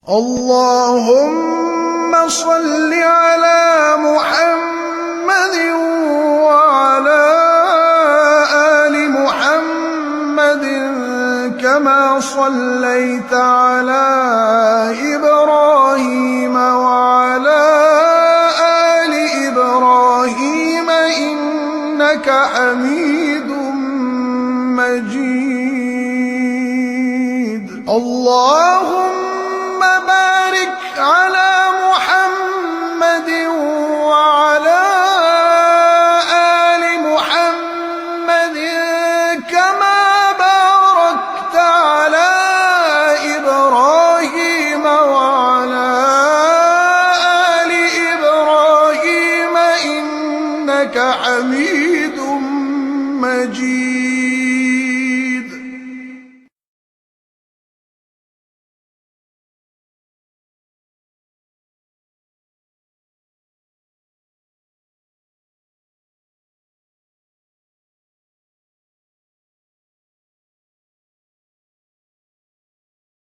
اللهم صل على محمد وعلى آل محمد كما صليت على إبراهيم وعلى آل إبراهيم إنك حميد مجيد. اللهم